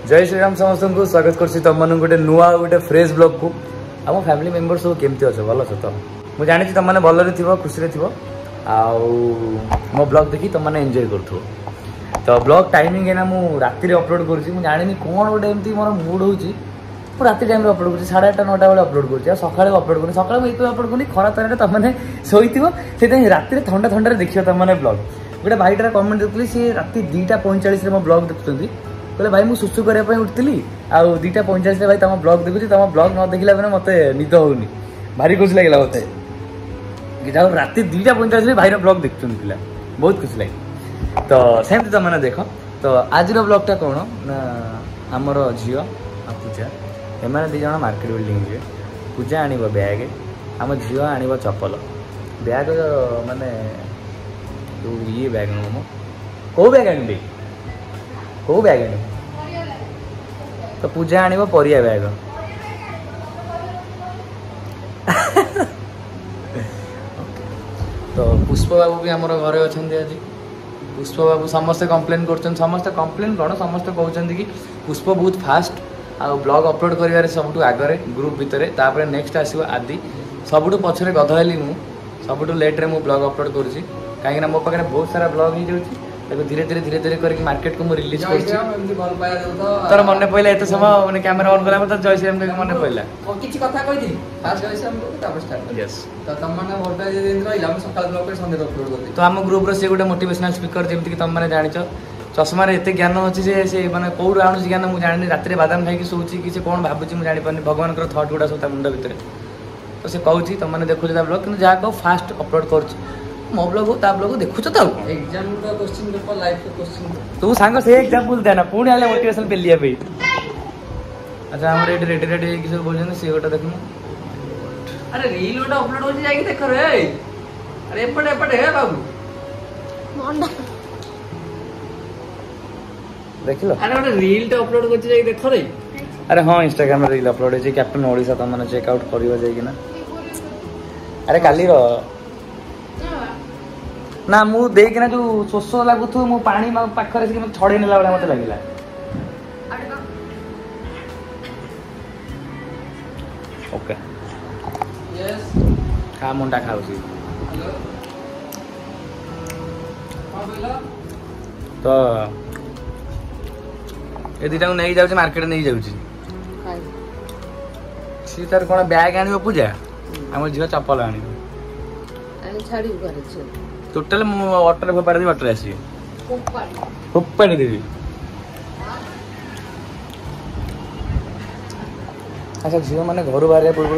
जय श्री राम समस्त को स्वागत कर तुम मन गोटे नुआ गोटे फ्रेश ब्लॉग को आम फैमिली मेंबर सब केमती अच्छे भल अस तो मुझे जानी तुम मैंने भलि थो खुशी थो मो ब्लॉग देखी तुम मैंने एंजॉय कर तो ब्लॉग टाइमिंग है ना मुझे राति अपलोड कर जानी कौन गोटे एमती मोर मूड हो राति टाइम अपलोड कर 8:30 9टा बेले अपलोड कर सका अपलोड कर सका मुझे अपलोड करी खरा तरह तुमने शोथे राति ठंडा ठंडा देखिए तुमने ब्लॉग गोटे भाईटा कमेंट देखुली सी राति 2:45 मो ब्लॉग देखुं कहले भाई मुझे सुसु करने उठती आउ 2:45 भाई तुम ब्लॉग देखुची तुम ब्लॉग न देखला मैंने मत निद होनी भारी खुशी लगे मत जाओ राति 2:45 भाईर ब्लॉग देखुं पिला बहुत खुशी लगे तो सेमती तुमने देख तो आज ब्लॉगटा कौन ना आमर झील आ पूजा एम दी जन मार्केट बिल्डिंग जी पूजा आण बैग आम झील आण चप्पल बैग माने ये बैग नुह कौ बैग आनी कौ बैग आनी तो पूजा आण परिया बैग तो पुष्प बाबू भी आम घरे अच्छा आज पुष्प बाबू समस्ते कंप्लेन कर समस्ते कंप्लेन कौन समस्ते कहते कि पुष्प बहुत फास्ट आ ब्लॉग अपलोड कर सब आगे ग्रुप भितर नेक्स्ट आसो आदि सबुठ पछरे गधली सबुठ लेट्रे मुझे ब्लॉग अपलोड करुँच कहीं मो पाखे बहुत सारा ब्लॉग हो जाऊँगी धीरे धीरे धीरे धीरे करके मार्केट को मुझे रिलीज कर तोर मन पड़ा एत समय मैंने कैमेरा ऑन कला तो जय श्रीराम मन पड़ा किछि कथा कहि फास्ट जय श्रीराम को तापर स्टार्ट यस तो तुम माने मोटा जे दिन रहिला हम सकाळ ब्लॉग पे संडे अपलोड करते तो हम ग्रुप रो से गोटे मोटिवेशनल स्पीकर जेमति कि तुम माने जानिछ चश्मा रे एते ज्ञान अछि से माने कोड आनु ज्ञान मु जानि राति रे बादाम खाइ कि सोची कि से कोन भाबुची मु जानि पानी भगवान कर थॉट गुडा सोता मुंडा भितर तो से कहउची तुम माने देखु जे ब्लॉग कि जा को फास्ट अपलोड करछ मो ब्लॉग ता ब्लॉग देखु छ त एग्जाम का क्वेश्चन पेपर लाइव का क्वेश्चन तू सांग से एग्जांपल देना पुणी आले मोटिवेशन पे लिया पे अच्छा हमरे रेडी रेडी रेडी कि सब बोलछन से गोटा देखनु अरे रील गोटा अपलोड हो जाई देख रे अरे एपटे हे बाबू मोंडा देखिलो अरे गोटा रील तो अपलोड करछि जाई देख रे अरे हां इंस्टाग्राम रे रील अपलोड है कैप्टन ओडिसा त माने चेक आउट करियो जाई कि ना अरे काली रो ना मु देखना जो शोष लगुथ मु पानी पाखरे से छड़े नेला वाला मते लागिला ओके यस खा मुंडा खाउसी हेलो हां बोला तो ए दिटा नै जाउची मार्केट नै जाउची काई सी तार कोन बैग आनिबो पूजा हमर झियो चप्पल आनिबो आनी छाड़ी करे छ टोटल वाटर फोपाड़ी दी वाटर आसी फोपाड़ी देवी अच्छा झील मैंने घर बाहर पूर्व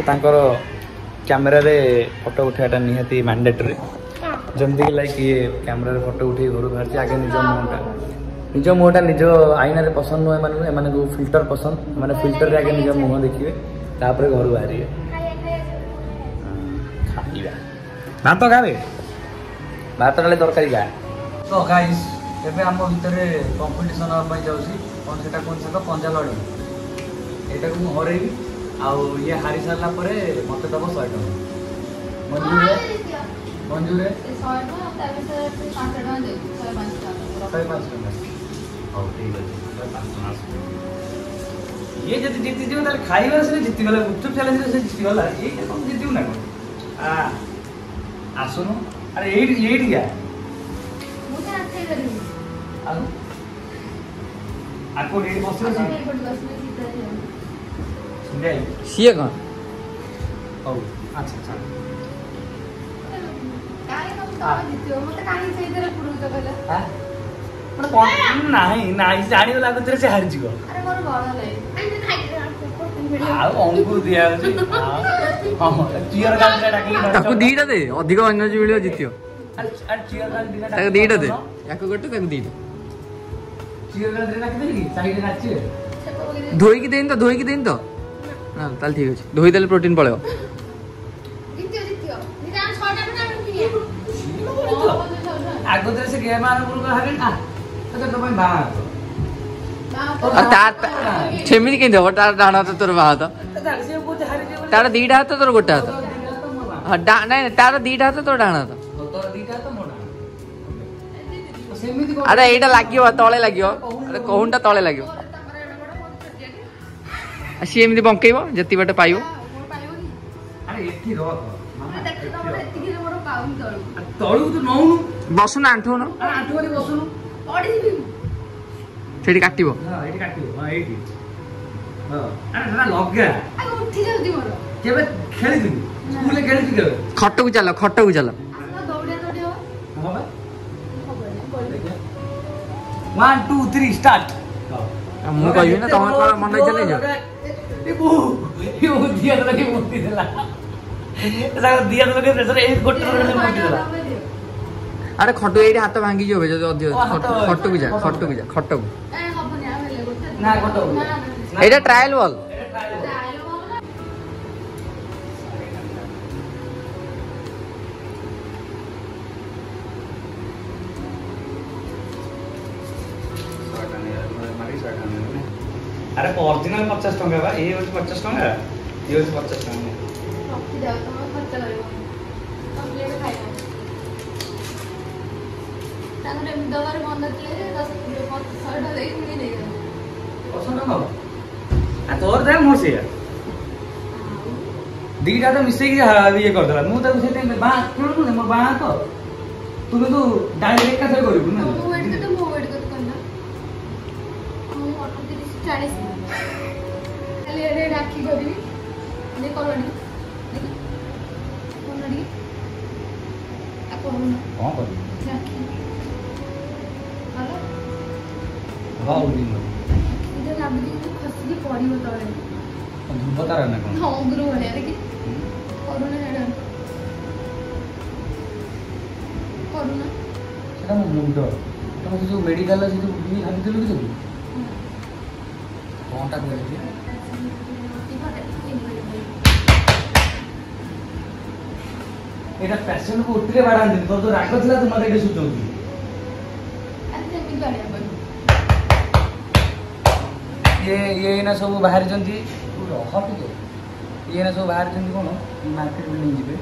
कैमेरा रे फोटो उठाटा निहाती मैंडेटरी जमती लाइक ये कैमेरा रे फोटो उठे घर बाहर आगे निज मुहटा निज आईना रे पसंद नुहे एम को फिल्टर पसंद मैंने फिल्टर रे आगे निज मुह देखिए तापर घर बाहर भात खावे भात डाले तरकारी गाए तो गाइस एबे हम भीतर कंपटीशन होबाई जाउसी कोन सेटा कोन से तो पंजा लड़ी एटा को हरेबी आउ ये हारी सारला परे मते दबो 100 टका मंजूर है 100 टका ताबे से 5 टका दे 105 टका हां ठीक है 105 ये जति जीति जो ताले खाइबा से जीति गला गुपचुप चैलेंज से जीति गला ये कोन जीतिउ ना कोन आ आसुनो अरे एट गया मुझे अच्छे करी आलू आपको रेडी बस सुन सीए कौन ओ अच्छा अच्छा काहे हम जीतियो मते काहे से इधर पुरु तो कहला हां मने कोन नाही जानि लागु तेरे से हारि जिगो अरे मोर बड़ ले आई खाइ आ अंगुर दिया अछि हां चियर गाल डाकली ताकू दीटा दे अधिक एनर्जी मिलियो जितियो अरे चियर गाल दिना ताकू दीटा दे याको गट्टू ताकू दीटा चियर गाल दिना के देली साइड नाची धोई की देन तो ना ताल ठीक अछि धोई देले प्रोटीन पळेओ जितियो निदान 6 टा ना पिनिया आगो तेरे से गेम आन पुर हारि आ तो तो बा सेमती कहीं देव तार डाण हाथ तोर बात तार दीटा हाथ तोर गोटे हाथ नाई तार दीटा हाथ तोर डाण हाथ अरे एटा लगे तले लगे अरे कहूनटा तले लगे सी एमती बंकेब जति बाटे पाइब ଆରେ ଏଠି ରହ ତଳକୁ ତଳକୁ ତୁ ନଉନୁ बसुन आंठुन ଆରେ ଆଣ୍ଠୁ କରି ବସୁନୁ सेठी काटिब ହଁ ଏଇଠି କାଟିବ ହଁ ଏଇଠି ହଁ ଆରେ ସେଟା ଲଗା ଉଠି ଯାଉଛି ମୋର କେବେ ଖେଳିଥିଲୁ ସ୍କୁଲରେ ଖେଳିଛୁ କେବେ खट को चल ଦୌଡ଼ିଆ ଦୌଡ଼ି ହଁ ବା ହବ 1 2 3 ଷ୍ଟାର୍ଟ ମୁଁ କହିବି ନା ତମେ କଣ ମନ ଇଚ୍ଛା ନେଇଛ ଦିଆ ଦେଲା ମୁକ୍ତି ଦେଲା ଦିଆ ଦେଲା ପ୍ରେସର ଏଇ ଗୋଟେ ମୁକ୍ତି ଦେଲା अरे खटु एठी हाथ भांगी जो जदी अधिक खटु को जा खटु को जा खटु को ହବନି ଆଉ ହେଲେ ଗୋଟେ ନା ଗୋଟେ एटा ट्रायल बॉल अरे ओरिजिनल 50 टका बा ए होची 50 टका ये होची 50 टका ରଖି ଯାଅ ତମେ ଖର୍ଚ୍ଚ କରିବ କମ୍ପ୍ଲିଟ୍ ଖାଇବା ତାଙ୍କର ଏମିତି ଦବାର ବନ୍ଦ ଥିଲେ 10 ଟଙ୍କା ଦେଇକି କିଣି ଦେଇଗଲେ 100 टका आ तोर दे मोर से दीटा तो मिसे की ये कर देला मु त सेते बा खेलु न मोर बा तो तू तो डायरेक्ट का से करिबु ना ମୁଁ ୱେଟ୍ କେତେ ମୁଁ ୱେଟ୍ କେତେ କన్నా ମୁଁ 38 40 ଖାଲି ଏଡେ ରାଖି କରିବି ନେ କଲଣି ଦେଖି କଲଣି ଆ କରୁନ कोन कर ରାଖି ହଲୋ हां दिन ଏଟା ଲାଗୁଛି କି ଖସିକି ପଡିବ ତଳେ बता रहा ना कोन ହଁ ଗୁରୁ ଭଳିଆ ଦେଖି କରୁନ ଏଡା କରୁନ ସେଟା ମୋ ମୁଣ୍ଡ ତମ ସେ ଯୋଉ ମେडिକାଲ ସେ ଯୋଉ ବୁଲି ଭାବିଥିଲୁ କି ତୁ कोनटा କହିଲି एटा पैशन को उठरे बाड़ांदी तो राग थिला तू मते के सुचौती ये ना सब बाहर जंती रह टिके ये ना सब बाहर जंती कोन मार्केट बिल्डिंग जिबे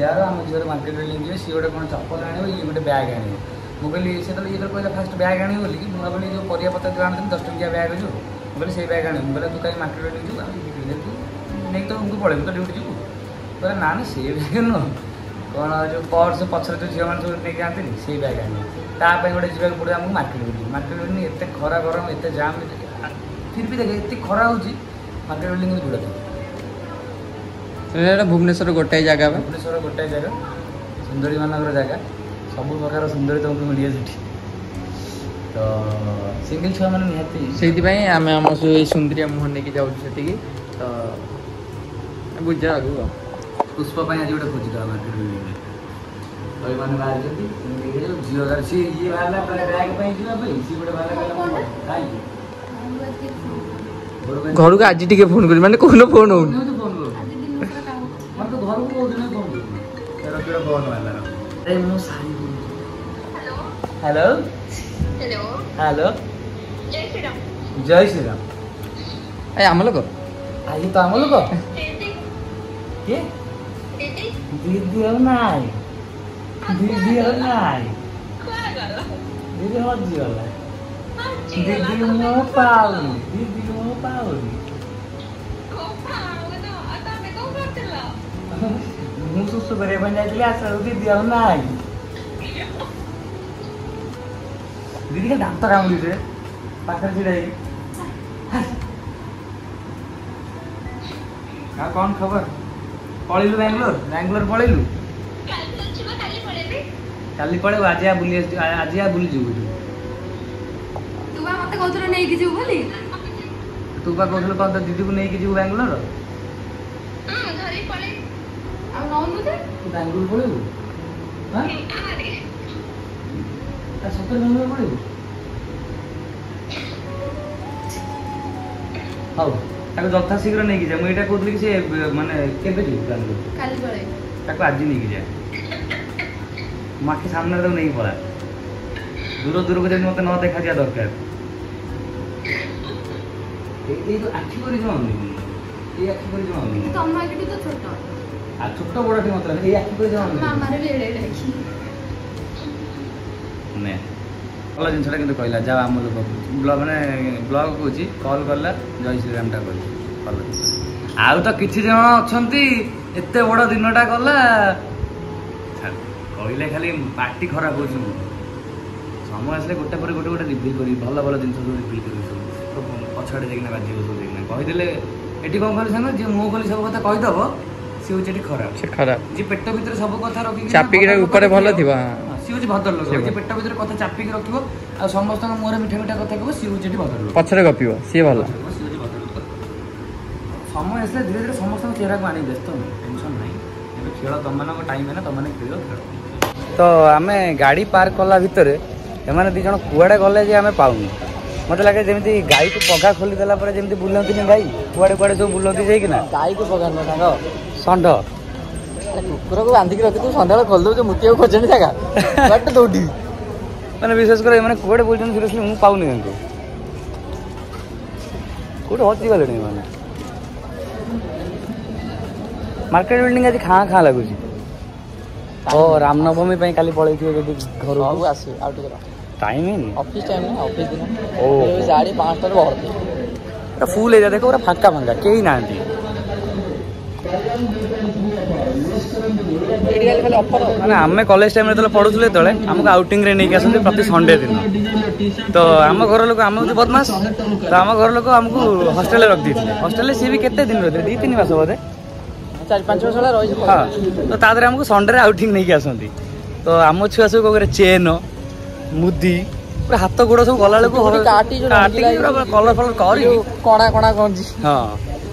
यार हम जोर मार्केट बिल्डिंग जिबे सी गोटे कोन चप्पल आनिबो ये गोटे बैग आनिबो मु कहली से तो ये कहला फास्ट बैग आनिबो बोली कि मु कहली जो परिया पत्ता जो आनते 10 टकिया बैग जो मु कहली से बैग आनिबो मु कहली तू काई मार्केट बिल्डिंग जिबो नहीं तो हमको पड़े तो ड्यूटी जिबो कहला ना ना से बैग न कौन जो पर्स पछरे जो झियो मान सब नहीं जानते से बैग आनिबो ता पे गोटे जीवा पड़े हमको मार्केट बिल्डिंग एते खरा गरम एते जाम फिर भी देखे एते खरा होची मार्केट बिल्डिंग में जुड़ा एटा भुवनेश्वर गोटे जगह बा भुवनेश्वर गोटे जगह सुंदरी मानकर जगह सब प्रकार सुंदरी तुमको मिलिए सेठी तो सिंगल छुआ माने निहाती सेति पई आमे हम सुंदरिया मोहन नेकी जाउ सेति की तो बुझा आगु पुष्प पाई आज गोटे खोजी दवा मार्केट बिल्डिंग में कोई माने बाहर जति जियो घर से ये वाला बैग पाई जिवा भाई सी गोटे वाला काई घर को आज टिके फोन करी माने कोनो फोन हो फोन करू मैं तो घर को दिन फोन करू तेरा केड़ा फोन वाला ए मो सारी हेलो हेलो हेलो जय श्री राम जय श्री राम ए आम लोग आई तो आम लोग दीदी के दीदी दीदी हो नाई दीदी हो नाई कुआ गला दीदी हो जीवला हां दीदी मो पाउनी दीदी मो पाउनी को पाउनो आता में को करतला ମୁଁ ସୁସ୍ଥ କରିବା ପାଇଁ ଯାଇଥିଲି ଆସ ଦିଦି ଆଉ ନାଇଁ ଦିଦି କା ଦାନ୍ତ କାମୁଡିছে ପାଖରେ ଛିଡ଼ା ହେଇକି ଆଉ କ'ଣ ଖବର ପଳେଇଲୁ ବାଙ୍ଗଲୋର ପଳେଇଲୁ କାଲି ଯିବା କାଲି ପଳେଇବି କାଲି ପଳେଇବୁ ଆଜି ଆ ବୁଲି ଯିବୁ ତୁ ବା ମତେ କହୁଥିଲୁ ନେଇକି ଯିବୁ ବୋଲି ତୁ ବା କହୁଥିଲୁ କ'ଣ ତୋ ଦିଦିକୁ ନେଇକି ଯିବୁ ବାଙ୍ଗଲୋର ଧରି ପଳେଇ ଆଉ ନଉନୁ ଯେ ତୁ ବାଙ୍ଗଲୋର ପଳେଇବୁ ହଁ ତା ସତରେ ବାଙ୍ଗଲୋର ପଳେଇବୁ ହଉ ତାକୁ ଯଥା ଶୀଘ୍ର ନେଇକି ଯା ମୁଁ ଏଇଟା କହୁଥିଲି କି ସେ ମାନେ କେବେ ଯିବୁ ବାଙ୍ଗଲୋର କାଲି ପଳେଇ ତାକୁ ଆଜି ନେଇକି ଯା ମୋ ଆଖି ସାମ୍ନାରେ ତାକୁ ନେଇକି ପଳା ଦୂରକୁ ଯେମିତି ମୋତେ ନ ଦେଖାଯିବା ଦରକାର ଏଇ ଯୋଉ ଆଖି କରି ଜଣାଉନି ଏଇ ଆଖି କରି ଜଣାଉନି ତମ ଆଖିଠୁ ତ ଛୋଟ ଆଉ ଛୋଟ ବଡ଼ ଠି ମତଲବ ଏଇ ଆଖି କରି ଜଣାଉନି ମାମାର ବି ଏଡେ ଏଡେ ଆଖି ନେ ଭଲ ଜିନିଷଟା କିନ୍ତୁ କହିଲା ଯାଅ ଆମ ଲୋକ ମାନେ ବ୍ଲଗ କହୁଛି କଲ୍ କଲା ଜୟ ଶ୍ରୀରାମଟା କହିଛି ଭଲ ଜିନିଷ। ଆଉ ତ କିଛି ଜଣ ଅଛନ୍ତି ଏତେ ବଡ଼ ଦିନଟା ଗଲା କହିଲେ ଖାଲି ପାଟି ଖରାପ ହେଉଛି। ସମୟ ଆସିଲେ ଗୋଟେ ପରେ ଗୋଟେ ରିଭିଲ୍ କରିବି, ଭଲ ଭଲ ଜିନିଷ ସବୁ ରିଭିଲ୍ କରିବି ସବୁ ପଛଆଡ଼େ ଯାଇକିନା ବାଜିବ ସବୁ ଯାଇକିନା କହିଦେଲେ ଏଠି କ'ଣ କହିଲେ ସାଙ୍ଗ ଯିଏ ମୁହଁ ଖୋଲି ସବୁ କଥା କହିଦେବ ସିଏ ହେଉଛି ଏଠି ଖରାପ। ସେ ଖରାପ ଯିଏ ପେଟ ଭିତରେ ସବୁ କଥା ରଖିକି ଚାପିକି ଉପରେ ଭଲ ଥିବ ସିଏ ହେଉଛି ଭଦ୍ର ଲୋକ। ଯିଏ ପେଟ ଭିତରେ କଥା ଚାପିକି ରଖିବ ଆଉ ସମସ୍ତଙ୍କ ମୁହଁରେ ମିଠା ମିଠା କଥା କହିବ ସିଏ ହେଉଛି ଏଠି ଭଦ୍ର ଲୋକ। ପଛରେ ଗପିବ ସିଏ ଭଲ। ସମୟ ଆସିଲେ ଧୀରେ ଧୀରେ ସମସ୍ତଙ୍କ ଚେହେରାକୁ ଆଣି ବ୍ୟସ୍ତ ନୁହେଁ, ଟେନସନ୍ ନାହିଁ। ଏବେ ଖେଳ ତମମାନଙ୍କ ଟାଇମ୍ ହେଲା, ତମମାନେ ଖେଳିବ ଖେଳ। ତ ଆମେ ଗାଡ଼ି ପାର୍କ କଲା ଭିତରେ ଏମାନେ ଦୁଇ ଜଣ କୁଆଡ଼େ ଗଲେ ଯେ ଆମେ ପାଉନୁ। ମୋତେ ଲାଗେ ଯେମିତି ଗାଈକୁ ପଘା ଖୋଲିଦେଲା ପରେ ଯେମିତି ବୁଲନ୍ତିନି ଗାଈ କୁଆଡ଼େ କୁଆଡ଼େ ସବୁ ବୁଲନ୍ତି ଯାଇକିନା। ଗାଈକୁ ପଗାନ ସାଙ୍ଗ ଷଣ୍ଢ କୁକୁରକୁ ବାନ୍ଧିକି ରଖିଥିବୁ ସନ୍ଧ୍ୟାବେଳେ ଖୋଲିଦେଉଛୁ ମୁତିବାକୁ ଖୋଜେନି ଜାଗା ବାଟ ଦୌଡ଼ିବି। ମାନେ ବିଶେଷ କରି ଏମାନେ କୁଆଡ଼େ ବୁଲୁଛନ୍ତି ସିରିୟସଲି ମୁଁ ପାଉନି ତାଙ୍କୁ। କୋଉଠି ହଜିଗଲେଣି ଏମାନେ। ମାର୍କେଟ ବିଲ୍ଡିଂ ଆଜି ଖାଁ ଖାଁ ଲାଗୁଛି। ଓ ରାମନବମୀ ପାଇଁ କାଲି ପଳେଇଥିବେ ଯଦି ଘରକୁ ଆସିବେ ଆଉ ଟିକେ ଟାଇମ୍ ହେଇନି। ଅଫିସ୍ ଟାଇମ୍ ନା ଅଫିସ୍ ଦିନ ଓ ଗାଡ଼ି 5ଟାରୁ ଭର୍ତ୍ତି ପୁରା ଫୁଲ୍ ହେଇଯାଏ। ଦେଖ ପୁରା ଫାଙ୍କା ଫାଙ୍କା କେହି ନାହାନ୍ତି। ମାନେ ଆମେ କଲେଜ ଟାଇମ୍ରେ ଯେତେବେଳେ ପଢ଼ୁଥିଲେ ଯେତେବେଳେ ଆମକୁ ଆଉଟିଂରେ ନେଇକି ଆସନ୍ତି ପ୍ରତି ସଣ୍ଡେ ଦିନ। ତ ଆମ ଘର ଲୋକ ଆମେ ହେଉଛି ବଦମାସ, ତ ଆମ ଘର ଲୋକ ଆମକୁ ହଷ୍ଟେଲରେ ରଖିଦେଇଥିଲେ। ହଷ୍ଟେଲରେ ସିଏ ବି କେତେ ଦିନ ରହିଥିଲେ 2-3 ମାସ ବୋଧେ 4-5 ବର୍ଷ ହେଲା ରହିଛି। ହଁ ତ ତା ଦେହରେ ଆମକୁ ସଣ୍ଡେରେ ଆଉଟିଂ ନେଇକି ଆସନ୍ତି। ତ ଆମ ଛୁଆ ସବୁ କରେ ଚେନ୍ ମୁଦି ପୁରା ହାତ ଗୋଡ଼ ସବୁ ଗଲାବେଳକୁ କଲର ଫଲର କରିକି କଣା କଣା ଗଞ୍ଜି। ହଁ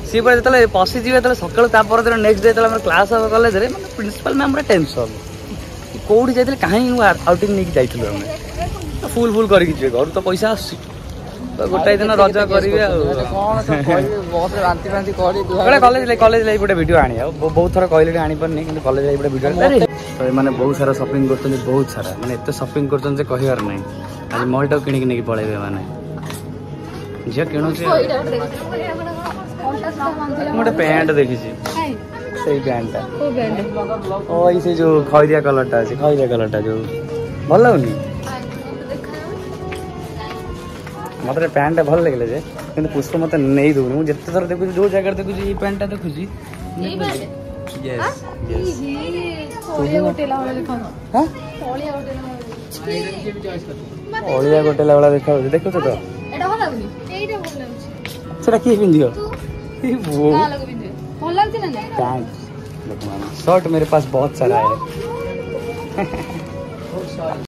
ସିଏ ପୁରା ଯେତେବେଳେ ପଶିଯିବେ ଯେତେବେଳେ ସକାଳୁ ତା ପରଦିନ ନେକ୍ସଟ ଡେ ଯେତେବେଳେ ଆମର କ୍ଲାସ୍ ହେବ କଲେଜରେ ମାନେ ପ୍ରିନ୍ସିପାଲ ମ୍ୟାମ୍ ପୁରା ଟେନସନ୍ କୋଉଠି ଯାଇଥିଲେ କାହିଁକି ଆଉଟିଂ ନେଇକି ଯାଇଥିଲୁ ଆମେ। ଫୁଲ୍ ଫୁଲ୍ କରିକି ଯିବେ ଘରୁ ତ ପଇସା ଆସୁଛି ତ ଗୋଟାଏ ଦିନ ରଜ କରିବେ ଆଉ କଲେଜ ଲାଇଫ୍ ଗୋଟେ ଭିଡ଼ିଓ ଆଣି ଆଉ ବହୁତ ଥର କହିଲେଣି ଆଣିପାରୁନି କିନ୍ତୁ କଲେଜ ଲାଇଫ୍ ଗୋଟେ ଭିଡ଼ିଓ ତ ଏମାନେ ବହୁତ ସାରା ସପିଂ କରୁଛନ୍ତି ବହୁତ ସାରା ମାନେ ଏତେ ସପିଂ କରୁଛନ୍ତି ଯେ କହିବାର ନାହିଁ। ଆଜି ମଲ୍ଟାକୁ କିଣିକି ନେଇକି ପଳେଇବେ ମାନେ ଝିଅ କିଣୁଛି। ମୁଁ ଗୋଟେ ପ୍ୟାଣ୍ଟ ଦେଖିଛି ସେଇ ପ୍ୟାଣ୍ଟଟା ଓ ଏଇ ସେ ଯୋଉ ଖଇରିଆ କଲରଟା ଅଛି ଖଇରିଆ କଲରଟା ଯୋଉ ଭଲ ଲାଗୁନି ମତେ ପ୍ୟାଣ୍ଟଟା ଭଲ ଲାଗିଲା ଯେ କିନ୍ତୁ ପୁଷ୍ପ ମତେ ନେଇ ଦଉନି। ମୁଁ ଯେତେ ଥର ଦେଖୁଛି ଯୋଉ ଜାଗାରେ ଦେଖୁଛି ଏଇ ପ୍ୟାଣ୍ଟଟା ଦେଖୁଛି ଅଳିଆ ଗୋଟେଲା ଭଳିଆ ଦେଖାଯାଉଛି। ଦେଖୁଛ ତ ସେଟା କିଏ ପିନ୍ଧିବ? शर्ट मेरे पास बहुत सारा है।